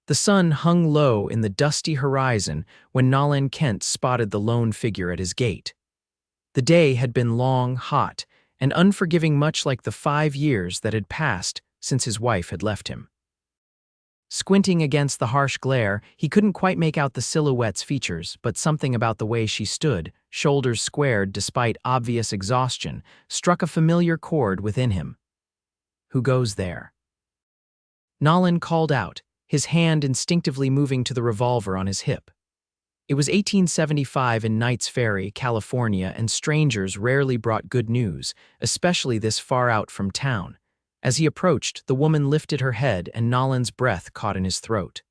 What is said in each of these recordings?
The sun hung low in the dusty horizon when Nalin Kent spotted the lone figure at his gate. The day had been long, hot, and unforgiving, much like the 5 years that had passed since his wife had left him. Squinting against the harsh glare, he couldn't quite make out the silhouette's features, but something about the way she stood, shoulders squared despite obvious exhaustion, struck a familiar chord within him. "Who goes there?" Nalin called out, his hand instinctively moving to the revolver on his hip. It was 1875 in Knights Ferry, California, and strangers rarely brought good news, especially this far out from town. As he approached, the woman lifted her head and Nalin's breath caught in his throat.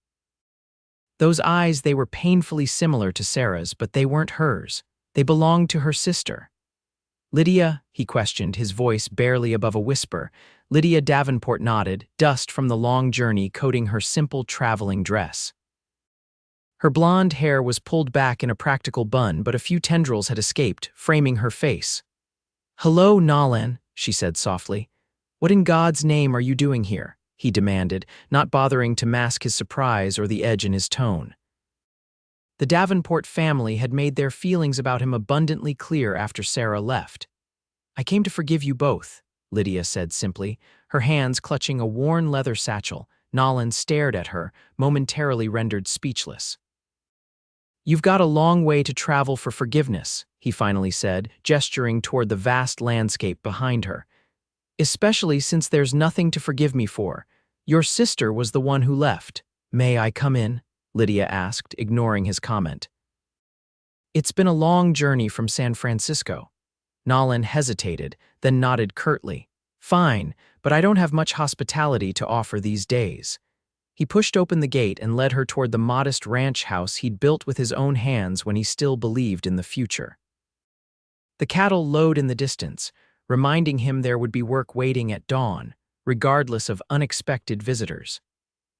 Those eyes, they were painfully similar to Sarah's, but they weren't hers. They belonged to her sister. "Lydia?" he questioned, his voice barely above a whisper. Lydia Davenport nodded, dust from the long journey coating her simple traveling dress. Her blonde hair was pulled back in a practical bun, but a few tendrils had escaped, framing her face. "Hello, Nalin," she said softly. "What in God's name are you doing here?" he demanded, not bothering to mask his surprise or the edge in his tone. The Davenport family had made their feelings about him abundantly clear after Sarah left. "I came to forgive you both," Lydia said simply, her hands clutching a worn leather satchel. Nalin stared at her, momentarily rendered speechless. "You've got a long way to travel for forgiveness," he finally said, gesturing toward the vast landscape behind her. "Especially since there's nothing to forgive me for. Your sister was the one who left." "May I come in?" Lydia asked, ignoring his comment. "It's been a long journey from San Francisco." Nalin hesitated, then nodded curtly. "Fine, but I don't have much hospitality to offer these days." He pushed open the gate and led her toward the modest ranch house he'd built with his own hands when he still believed in the future. The cattle lowed in the distance, reminding him there would be work waiting at dawn, regardless of unexpected visitors.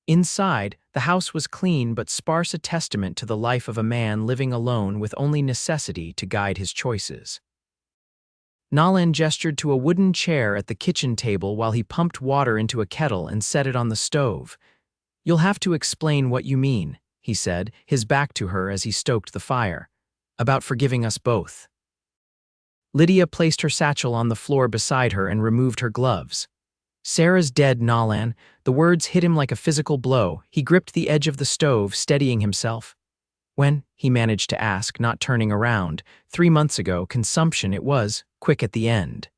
Inside, the house was clean but sparse, a testament to the life of a man living alone with only necessity to guide his choices. Nalin gestured to a wooden chair at the kitchen table while he pumped water into a kettle and set it on the stove. "You'll have to explain what you mean," he said, his back to her as he stoked the fire. "About forgiving us both." Lydia placed her satchel on the floor beside her and removed her gloves. "Sarah's dead, Nalin." The words hit him like a physical blow. He gripped the edge of the stove, steadying himself. "When?" he managed to ask, not turning around. 3 months ago, consumption it was, quick at the end.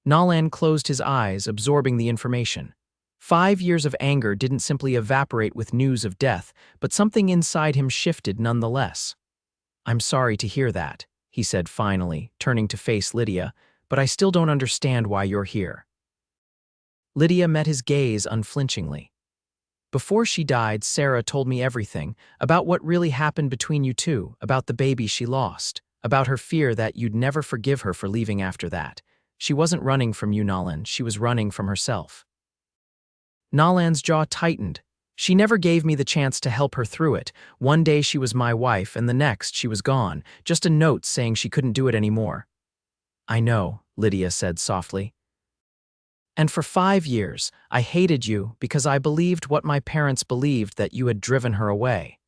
Nalin closed his eyes, absorbing the information. 5 years of anger didn't simply evaporate with news of death, but something inside him shifted nonetheless. "I'm sorry to hear that," he said finally, turning to face Lydia, "but I still don't understand why you're here." Lydia met his gaze unflinchingly. "Before she died, Sarah told me everything, about what really happened between you two, about the baby she lost, about her fear that you'd never forgive her for leaving after that. She wasn't running from you, Nalin, she was running from herself." Nalan's jaw tightened. "She never gave me the chance to help her through it. One day she was my wife, and the next she was gone, just a note saying she couldn't do it anymore." "I know," Lydia said softly. "And for 5 years, I hated you because I believed what my parents believed, that you had driven her away,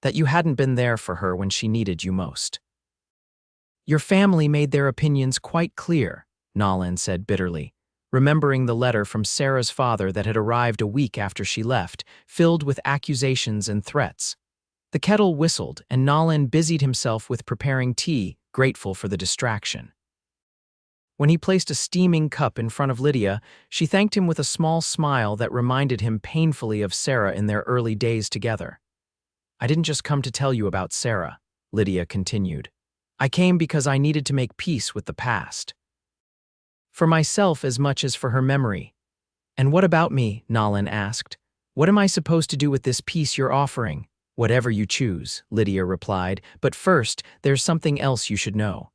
that you hadn't been there for her when she needed you most." "Your family made their opinions quite clear," Nalin said bitterly, remembering the letter from Sarah's father that had arrived a week after she left, filled with accusations and threats. The kettle whistled, and Nalin busied himself with preparing tea, grateful for the distraction. When he placed a steaming cup in front of Lydia, she thanked him with a small smile that reminded him painfully of Sarah in their early days together. "I didn't just come to tell you about Sarah," Lydia continued. "I came because I needed to make peace with the past. For myself as much as for her memory." "And what about me?" Nalin asked. "What am I supposed to do with this peace you're offering?" "Whatever you choose," Lydia replied, "but first, there's something else you should know."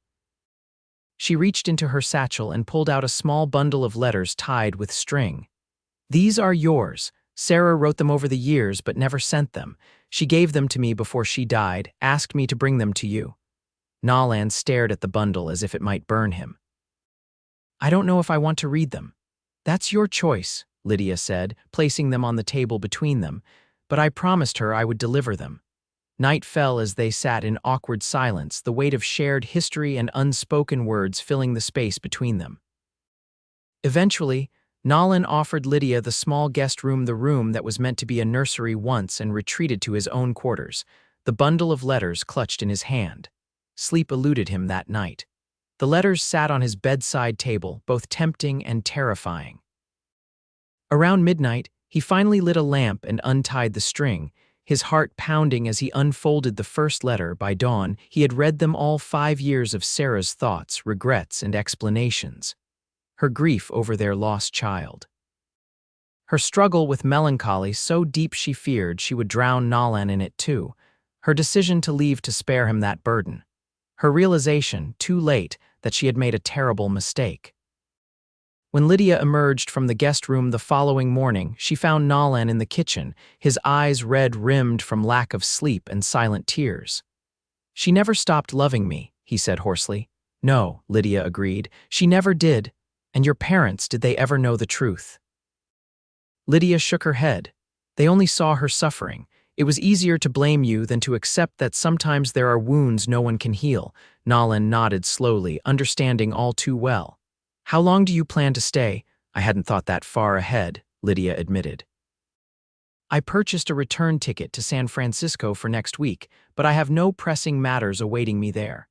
She reached into her satchel and pulled out a small bundle of letters tied with string. "These are yours. Sarah wrote them over the years but never sent them. She gave them to me before she died, asked me to bring them to you." Nalin stared at the bundle as if it might burn him. "I don't know if I want to read them." "That's your choice," Lydia said, placing them on the table between them. but I promised her I would deliver them. Night fell as they sat in awkward silence, the weight of shared history and unspoken words filling the space between them. Eventually, Nolan offered Lydia the small guest room, the room that was meant to be a nursery once, and retreated to his own quarters, the bundle of letters clutched in his hand. Sleep eluded him that night. The letters sat on his bedside table, both tempting and terrifying. Around midnight, he finally lit a lamp and untied the string, his heart pounding as he unfolded the first letter. By dawn, he had read them all, 5 years of Sarah's thoughts, regrets, and explanations. Her grief over their lost child. Her struggle with melancholy so deep she feared she would drown Nolan in it too. Her decision to leave to spare him that burden. Her realization, too late, that she had made a terrible mistake. When Lydia emerged from the guest room the following morning, she found Nolan in the kitchen, his eyes red-rimmed from lack of sleep and silent tears. "She never stopped loving me," he said hoarsely. "No," Lydia agreed, "she never did. And your parents, did they ever know the truth?" Lydia shook her head. "They only saw her suffering. It was easier to blame you than to accept that sometimes there are wounds no one can heal." Nolan nodded slowly, understanding all too well. "How long do you plan to stay?" "I hadn't thought that far ahead," Lydia admitted. "I purchased a return ticket to San Francisco for next week, but I have no pressing matters awaiting me there."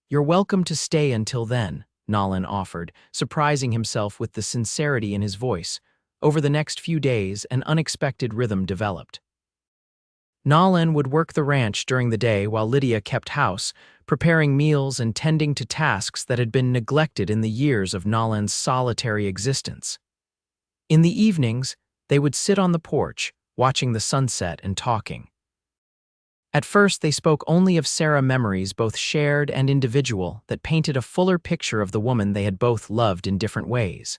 "You're welcome to stay until then," Nolan offered, surprising himself with the sincerity in his voice. Over the next few days, an unexpected rhythm developed. Nolan would work the ranch during the day while Lydia kept house, preparing meals and tending to tasks that had been neglected in the years of Nolan's solitary existence. In the evenings, they would sit on the porch, watching the sunset and talking. At first, they spoke only of Sarah, memories both shared and individual that painted a fuller picture of the woman they had both loved in different ways.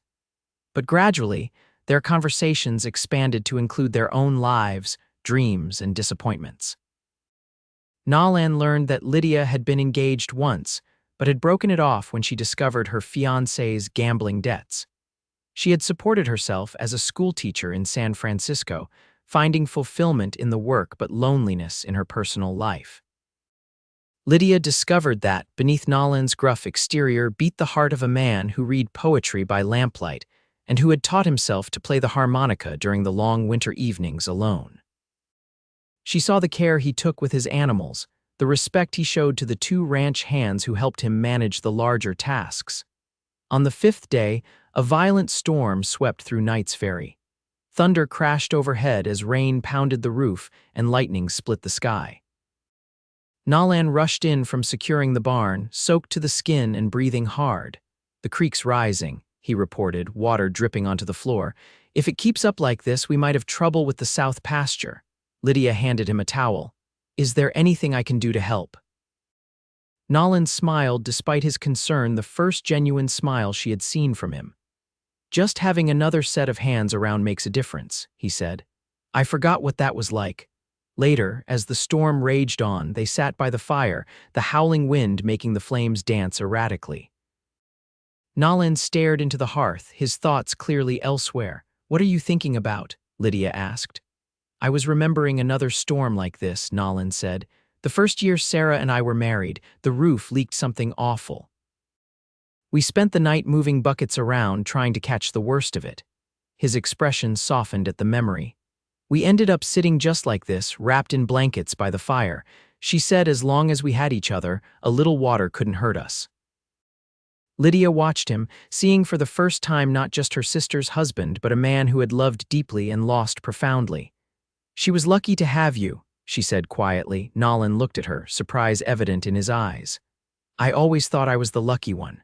But gradually, their conversations expanded to include their own lives, dreams, and disappointments. Nolan learned that Lydia had been engaged once, but had broken it off when she discovered her fiancé's gambling debts. She had supported herself as a schoolteacher in San Francisco, finding fulfillment in the work but loneliness in her personal life. Lydia discovered that, beneath Nolan's gruff exterior, beat the heart of a man who read poetry by lamplight and who had taught himself to play the harmonica during the long winter evenings alone. She saw the care he took with his animals, the respect he showed to the 2 ranch hands who helped him manage the larger tasks. On the 5th day, a violent storm swept through Knight's Ferry. Thunder crashed overhead as rain pounded the roof and lightning split the sky. Nolan rushed in from securing the barn, soaked to the skin and breathing hard. "The creek's rising," he reported, water dripping onto the floor. "If it keeps up like this, we might have trouble with the south pasture." Lydia handed him a towel. "Is there anything I can do to help?" Nolan smiled despite his concern, the first genuine smile she had seen from him. "Just having another set of hands around makes a difference," he said. "I forgot what that was like." Later, as the storm raged on, they sat by the fire, the howling wind making the flames dance erratically. Nolan stared into the hearth, his thoughts clearly elsewhere. "What are you thinking about?" Lydia asked. "I was remembering another storm like this," Nolan said. "The first year Sarah and I were married, the roof leaked something awful. We spent the night moving buckets around, trying to catch the worst of it." His expression softened at the memory. "We ended up sitting just like this, wrapped in blankets by the fire. She said as long as we had each other, a little water couldn't hurt us." Lydia watched him, seeing for the first time not just her sister's husband, but a man who had loved deeply and lost profoundly. "She was lucky to have you," she said quietly. Nolan looked at her, surprise evident in his eyes. "I always thought I was the lucky one."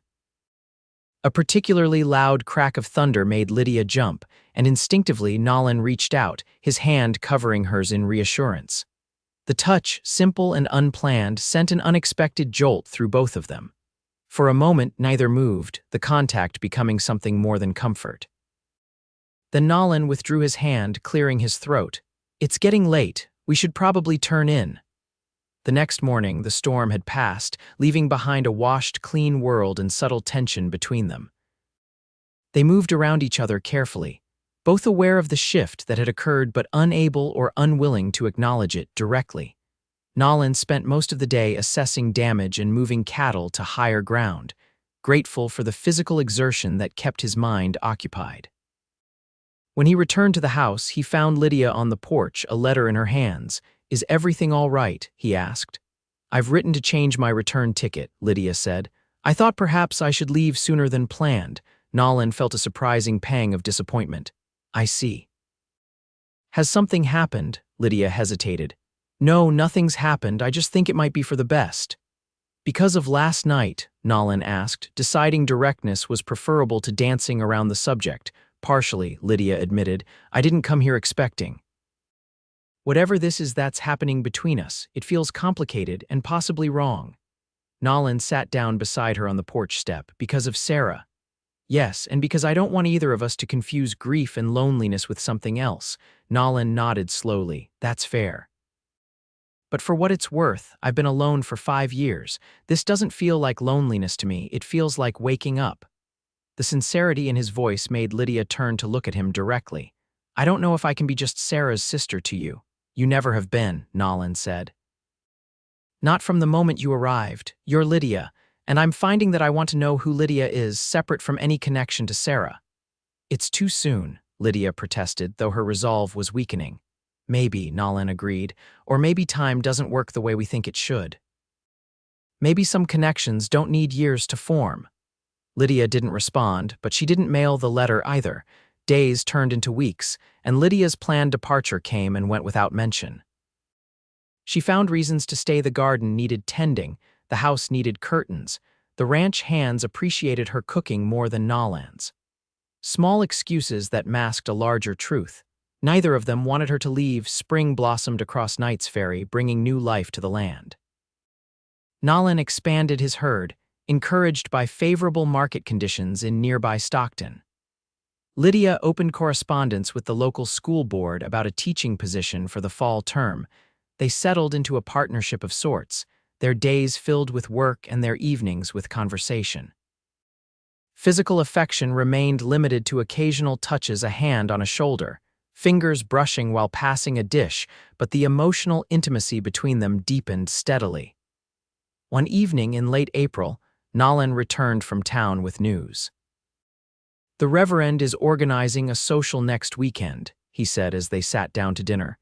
A particularly loud crack of thunder made Lydia jump, and instinctively Nolan reached out, his hand covering hers in reassurance. The touch, simple and unplanned, sent an unexpected jolt through both of them. For a moment, neither moved, the contact becoming something more than comfort. Then Nolan withdrew his hand, clearing his throat. "It's getting late. We should probably turn in." The next morning, the storm had passed, leaving behind a washed, clean world and subtle tension between them. They moved around each other carefully. both aware of the shift that had occurred but unable or unwilling to acknowledge it directly. Nolan spent most of the day assessing damage and moving cattle to higher ground, grateful for the physical exertion that kept his mind occupied. When he returned to the house, he found Lydia on the porch, a letter in her hands. "Is everything all right?" he asked. "I've written to change my return ticket," Lydia said. "I thought perhaps I should leave sooner than planned." Nolan felt a surprising pang of disappointment. "I see." "Has something happened?" Lydia hesitated. "No, nothing's happened. I just think it might be for the best." "Because of last night?" Nolan asked, deciding directness was preferable to dancing around the subject. "Partially," Lydia admitted. "I didn't come here expecting." "Whatever this is that's happening between us, it feels complicated and possibly wrong." Nolan sat down beside her on the porch step. "Because of Sarah." "Yes, and because I don't want either of us to confuse grief and loneliness with something else." Nolan nodded slowly. "That's fair. But for what it's worth, I've been alone for 5 years. This doesn't feel like loneliness to me, it feels like waking up." The sincerity in his voice made Lydia turn to look at him directly. "I don't know if I can be just Sarah's sister to you." "You never have been," Nolan said. "Not from the moment you arrived. You're Lydia, and I'm finding that I want to know who Lydia is, separate from any connection to Sarah." "It's too soon," Lydia protested, though her resolve was weakening. "Maybe," Nolan agreed, "or maybe time doesn't work the way we think it should. Maybe some connections don't need years to form." Lydia didn't respond, but she didn't mail the letter either. Days turned into weeks, and Lydia's planned departure came and went without mention. She found reasons to stay. The garden needed tending, the house needed curtains. The ranch hands appreciated her cooking more than Nolan's. Small excuses that masked a larger truth. Neither of them wanted her to leave. Spring blossomed across Knight's Ferry, bringing new life to the land. Nolan expanded his herd, encouraged by favorable market conditions in nearby Stockton. Lydia opened correspondence with the local school board about a teaching position for the fall term. They settled into a partnership of sorts, their days filled with work and their evenings with conversation. Physical affection remained limited to occasional touches, a hand on a shoulder, fingers brushing while passing a dish, but the emotional intimacy between them deepened steadily. One evening in late April, Nolan returned from town with news. "The Reverend is organizing a social next weekend," he said as they sat down to dinner.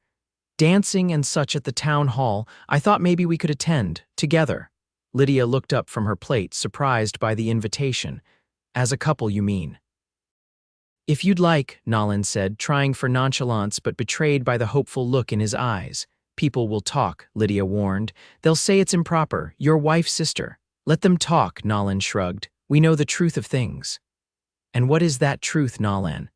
"Dancing and such at the town hall. I thought maybe we could attend, together." Lydia looked up from her plate, surprised by the invitation. "As a couple, you mean?" "If you'd like," Nolan said, trying for nonchalance but betrayed by the hopeful look in his eyes. "People will talk," Lydia warned. "They'll say it's improper, your wife's sister." "Let them talk," Nolan shrugged. "We know the truth of things." "And what is that truth, Nolan?"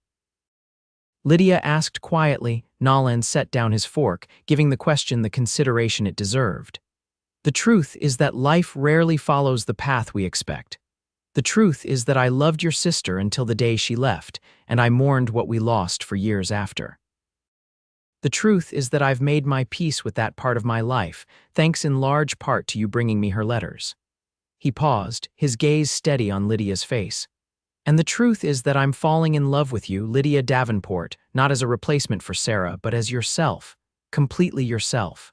Lydia asked quietly. Nolan set down his fork, giving the question the consideration it deserved. "The truth is that life rarely follows the path we expect. The truth is that I loved your sister until the day she left, and I mourned what we lost for years after. The truth is that I've made my peace with that part of my life, thanks in large part to you bringing me her letters." He paused, his gaze steady on Lydia's face. "And the truth is that I'm falling in love with you, Lydia Davenport, not as a replacement for Sarah, but as yourself, completely yourself."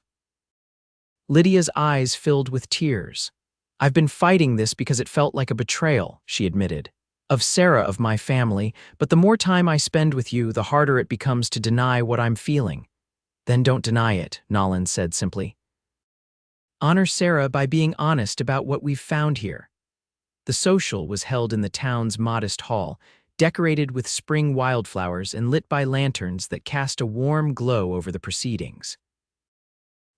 Lydia's eyes filled with tears. "I've been fighting this because it felt like a betrayal," she admitted. "Of Sarah, of my family, but the more time I spend with you, the harder it becomes to deny what I'm feeling." "Then don't deny it," Nolan said simply. "Honor Sarah by being honest about what we've found here." The social was held in the town's modest hall, decorated with spring wildflowers and lit by lanterns that cast a warm glow over the proceedings.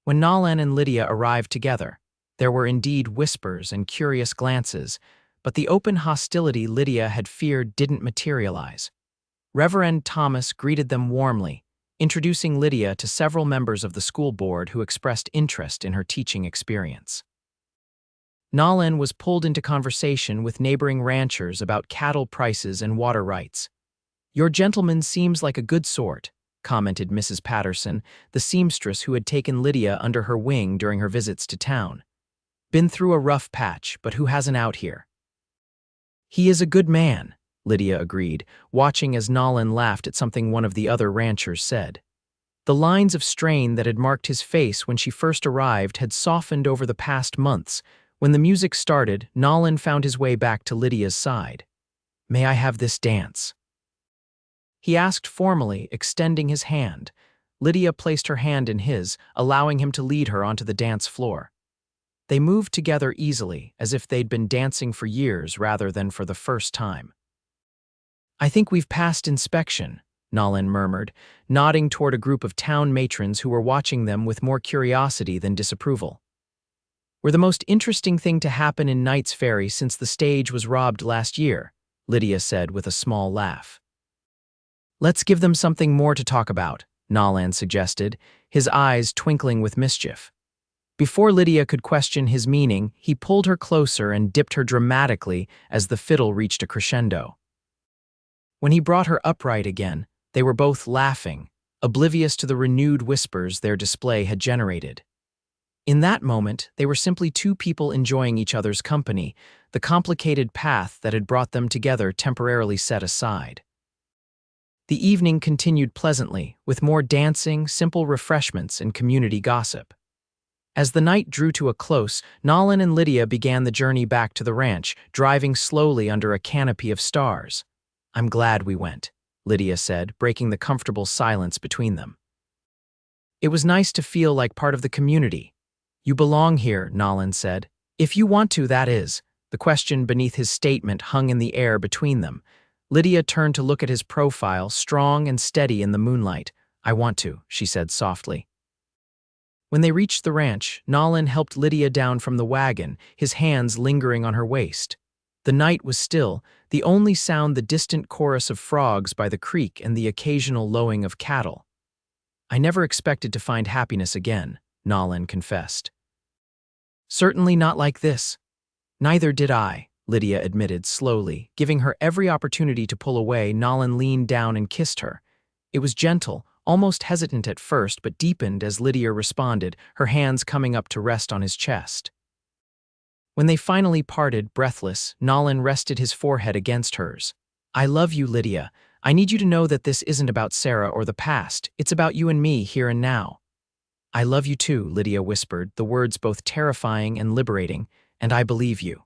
When Nolan and Lydia arrived together, there were indeed whispers and curious glances, but the open hostility Lydia had feared didn't materialize. Reverend Thomas greeted them warmly, introducing Lydia to several members of the school board who expressed interest in her teaching experience. Nolan was pulled into conversation with neighboring ranchers about cattle prices and water rights. "Your gentleman seems like a good sort," commented Mrs. Patterson, the seamstress who had taken Lydia under her wing during her visits to town. "Been through a rough patch, but who hasn't out here?" "He is a good man," Lydia agreed, watching as Nolan laughed at something one of the other ranchers said. The lines of strain that had marked his face when she first arrived had softened over the past months. When the music started, Nolan found his way back to Lydia's side. "May I have this dance?" He asked formally, extending his hand. Lydia placed her hand in his, allowing him to lead her onto the dance floor. They moved together easily, as if they'd been dancing for years rather than for the first time. "I think we've passed inspection," Nolan murmured, nodding toward a group of town matrons who were watching them with more curiosity than disapproval. "We're the most interesting thing to happen in Knight's Ferry since the stage was robbed last year," Lydia said with a small laugh. "Let's give them something more to talk about," Nolan suggested, his eyes twinkling with mischief. Before Lydia could question his meaning, he pulled her closer and dipped her dramatically as the fiddle reached a crescendo. When he brought her upright again, they were both laughing, oblivious to the renewed whispers their display had generated. In that moment, they were simply two people enjoying each other's company, the complicated path that had brought them together temporarily set aside. The evening continued pleasantly, with more dancing, simple refreshments, and community gossip. As the night drew to a close, Nolan and Lydia began the journey back to the ranch, driving slowly under a canopy of stars. "I'm glad we went," Lydia said, breaking the comfortable silence between them. "It was nice to feel like part of the community." "You belong here," Nolan said. "If you want to, that is." The question beneath his statement hung in the air between them. Lydia turned to look at his profile, strong and steady in the moonlight. "I want to," she said softly. When they reached the ranch, Nolan helped Lydia down from the wagon, his hands lingering on her waist. The night was still, the only sound the distant chorus of frogs by the creek and the occasional lowing of cattle. "I never expected to find happiness again," Nolan confessed. "Certainly not like this." "Neither did I," Lydia admitted slowly. Giving her every opportunity to pull away, Nolan leaned down and kissed her. It was gentle, almost hesitant at first, but deepened as Lydia responded, her hands coming up to rest on his chest. When they finally parted, breathless, Nolan rested his forehead against hers. "I love you, Lydia. I need you to know that this isn't about Sarah or the past. It's about you and me, here and now." "I love you too," Lydia whispered, the words both terrifying and liberating, "and I believe you.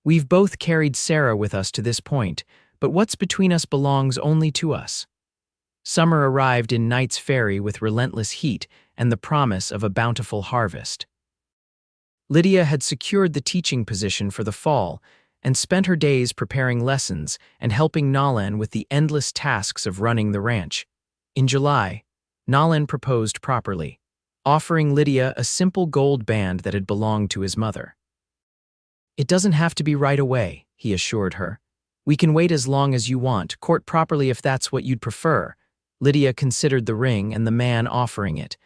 We've both carried Sarah with us to this point, but what's between us belongs only to us." Summer arrived in Knight's Ferry with relentless heat and the promise of a bountiful harvest. Lydia had secured the teaching position for the fall and spent her days preparing lessons and helping Nolan with the endless tasks of running the ranch. In July, Nolan proposed properly, offering Lydia a simple gold band that had belonged to his mother. "It doesn't have to be right away," he assured her. "We can wait as long as you want, court properly if that's what you'd prefer." Lydia considered the ring and the man offering it.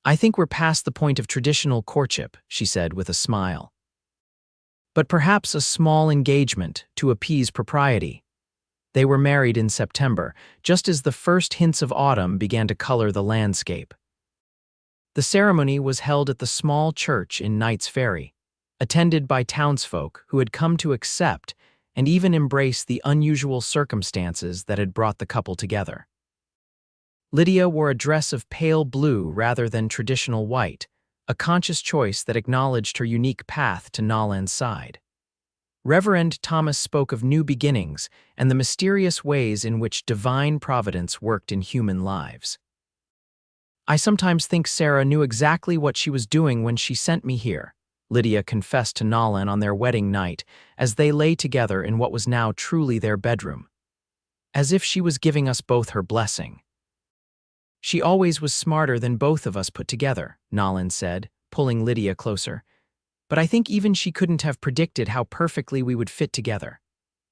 "I think we're past the point of traditional courtship," she said with a smile. "But perhaps a small engagement to appease propriety." They were married in September, just as the first hints of autumn began to color the landscape. The ceremony was held at the small church in Knight's Ferry, attended by townsfolk who had come to accept and even embrace the unusual circumstances that had brought the couple together. Lydia wore a dress of pale blue rather than traditional white, a conscious choice that acknowledged her unique path to Nolan's side. Reverend Thomas spoke of new beginnings and the mysterious ways in which divine providence worked in human lives. "I sometimes think Sarah knew exactly what she was doing when she sent me here," Lydia confessed to Nolan on their wedding night as they lay together in what was now truly their bedroom. "As if she was giving us both her blessing." "She always was smarter than both of us put together," Nolan said, pulling Lydia closer. "But I think even she couldn't have predicted how perfectly we would fit together."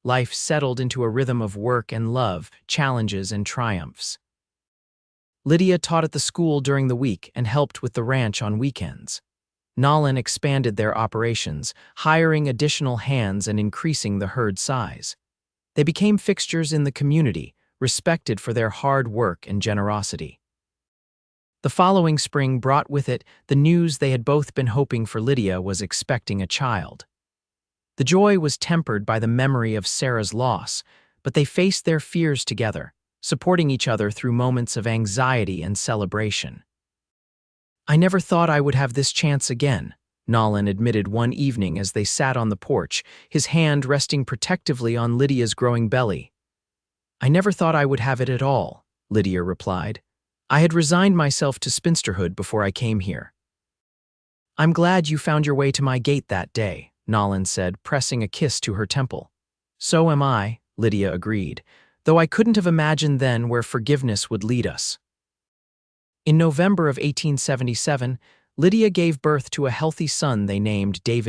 Life settled into a rhythm of work and love, challenges and triumphs. Lydia taught at the school during the week and helped with the ranch on weekends. Nolan expanded their operations, hiring additional hands and increasing the herd size. They became fixtures in the community, respected for their hard work and generosity. The following spring brought with it the news they had both been hoping for. Lydia was expecting a child. The joy was tempered by the memory of Sarah's loss, but they faced their fears together, supporting each other through moments of anxiety and celebration. "I never thought I would have this chance again," Nolan admitted one evening as they sat on the porch, his hand resting protectively on Lydia's growing belly. "I never thought I would have it at all," Lydia replied. "I had resigned myself to spinsterhood before I came here." "I'm glad you found your way to my gate that day," Nolan said, pressing a kiss to her temple. "So am I," Lydia agreed, "though I couldn't have imagined then where forgiveness would lead us." In November of 1877, Lydia gave birth to a healthy son they named David.